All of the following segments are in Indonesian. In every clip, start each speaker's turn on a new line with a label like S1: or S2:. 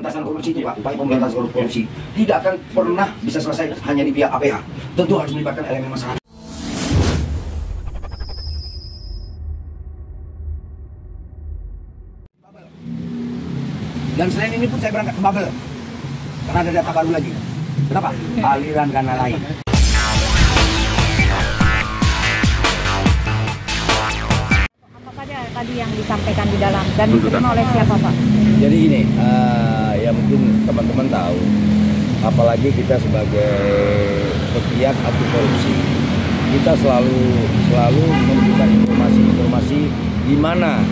S1: pemberantasan korupsi itu Pak, upaya pemberantasan korupsi tidak akan pernah bisa selesai hanya di pihak APH. Tentu harus melibatkan elemen masyarakat. Dan selain ini pun saya berangkat ke Babel karena ada data baru lagi. Kenapa? Aliran dana lain.
S2: Apa saja tadi yang disampaikan di dalam dan diterima oleh siapa Pak?
S3: Jadi gini, ya mungkin teman-teman tahu, apalagi kita sebagai pegiat anti korupsi, kita selalu memberikan informasi di mana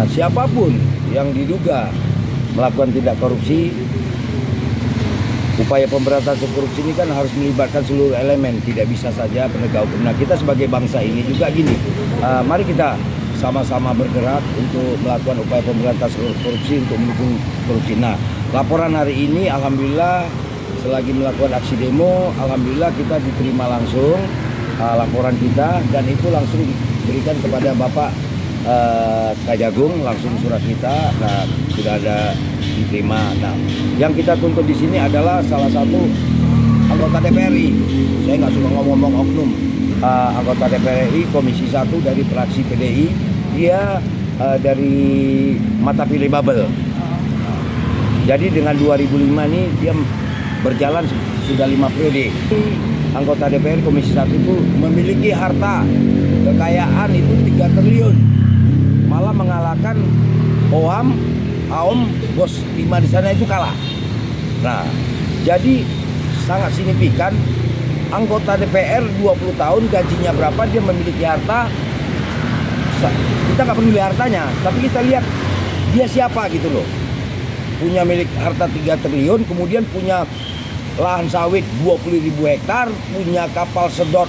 S3: siapapun yang diduga melakukan tindak korupsi, upaya pemberantasan korupsi ini kan harus melibatkan seluruh elemen, tidak bisa saja penegak hukum. Nah, kita sebagai bangsa ini juga gini, mari kita sama-sama bergerak untuk melakukan upaya pemberantasan korupsi untuk mendukung korupsi. Nah, laporan hari ini alhamdulillah selagi melakukan aksi demo, alhamdulillah kita diterima langsung laporan kita, dan itu langsung diberikan kepada Bapak Kajagung, langsung surat kita. Nah, sudah ada diterima. Nah, yang kita tuntut di sini adalah salah satu anggota DPRI. Saya nggak suka ngomong oknum. Anggota DPRI Komisi 1 dari fraksi PDI, dia dari mata pilih Babel. Jadi dengan 2005 ini dia berjalan sudah 5 periode. Anggota DPR Komisi 1 itu memiliki harta kekayaan itu 3 triliun. Malah mengalahkan Aom bos 5 di sana itu kalah. Nah, jadi sangat signifikan anggota DPR 20 tahun gajinya berapa, dia memiliki harta. Kita nggak peduli hartanya, tapi kita lihat dia siapa gitu loh. Punya milik harta 3 triliun, kemudian punya lahan sawit 20.000 hektar, punya kapal sedot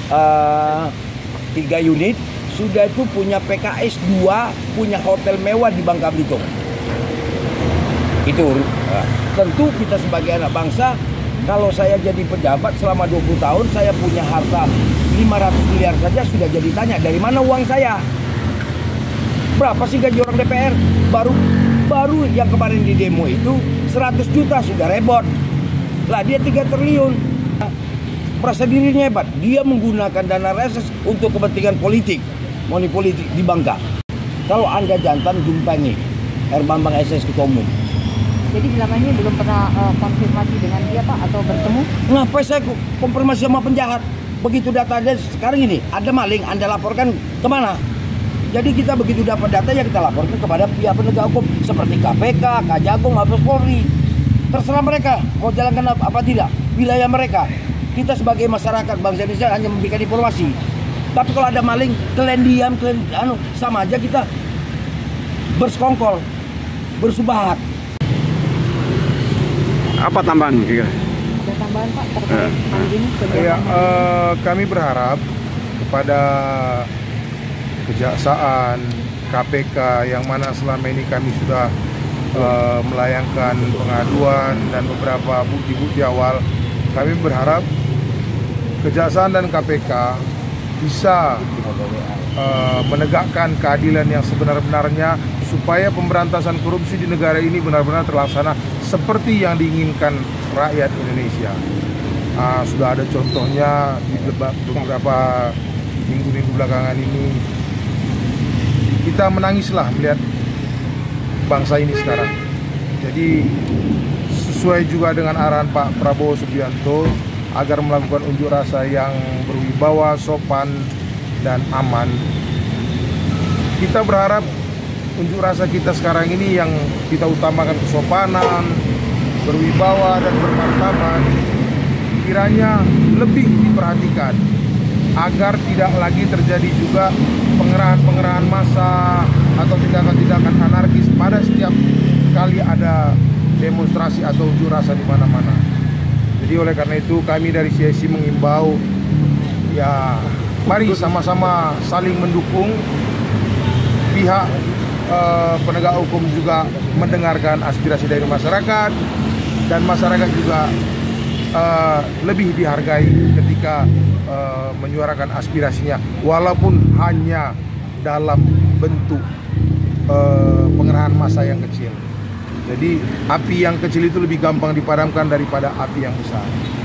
S3: 3 unit, sudah itu punya PKS 2, punya hotel mewah di Bangka Belitung. Itu tentu kita sebagai anak bangsa, kalau saya jadi pejabat selama 20 tahun, saya punya harta 500 miliar saja sudah jadi tanya, dari mana uang saya? Berapa sih gaji orang DPR? Baru yang kemarin di demo itu 100 juta sudah rebot. Lah dia 3 triliun. Merasa dirinya hebat. Dia menggunakan dana reses untuk kepentingan politik, money politik di Bangka. Kalau Anda jantan, jumpangi Bambang SS Ketua Umum.
S2: Jadi selama ini belum pernah konfirmasi dengan dia Pak atau bertemu?
S3: Ngapain saya konfirmasi sama penjahat? Begitu data ada sekarang ini, ada maling, Anda laporkan kemana? Jadi kita begitu dapat data ya kita laporkan kepada pihak penegak hukum seperti KPK, Kajagung, Mabes Polri. Terserah mereka mau jalankan apa tidak, wilayah mereka. Kita sebagai masyarakat bangsa Indonesia hanya memberikan informasi. Tapi kalau ada maling, kalian diam, sama aja kita bersekongkol, bersubahat.
S4: Apa tambahan?
S2: Ada tambahan Pak terkait hal ini?
S5: Ya, kami berharap kepada Kejaksaan, KPK yang mana selama ini kami sudah melayangkan pengaduan dan beberapa bukti-bukti awal, kami berharap Kejaksaan dan KPK bisa menegakkan keadilan yang sebenar-benarnya supaya pemberantasan korupsi di negara ini benar-benar terlaksana seperti yang diinginkan rakyat Indonesia. Sudah ada contohnya di beberapa minggu-minggu belakangan ini. Kita menangislah melihat bangsa ini sekarang. Jadi sesuai juga dengan arahan Pak Prabowo Subianto agar melakukan unjuk rasa yang berwibawa, sopan, dan aman. Kita berharap unjuk rasa kita sekarang ini yang kita utamakan kesopanan, berwibawa, dan bermartabat, kiranya lebih diperhatikan agar tidak lagi terjadi juga pengerahan massa atau tindakan-tindakan anarkis pada setiap kali ada demonstrasi atau unjuk rasa di mana-mana. Jadi oleh karena itu kami dari CSI mengimbau, ya mari sama-sama saling mendukung. Pihak penegak hukum juga mendengarkan aspirasi dari masyarakat, dan masyarakat juga lebih dihargai ketika menyuarakan aspirasinya, walaupun hanya dalam bentuk pengerahan massa yang kecil. Jadi api yang kecil itu lebih gampang dipadamkan daripada api yang besar.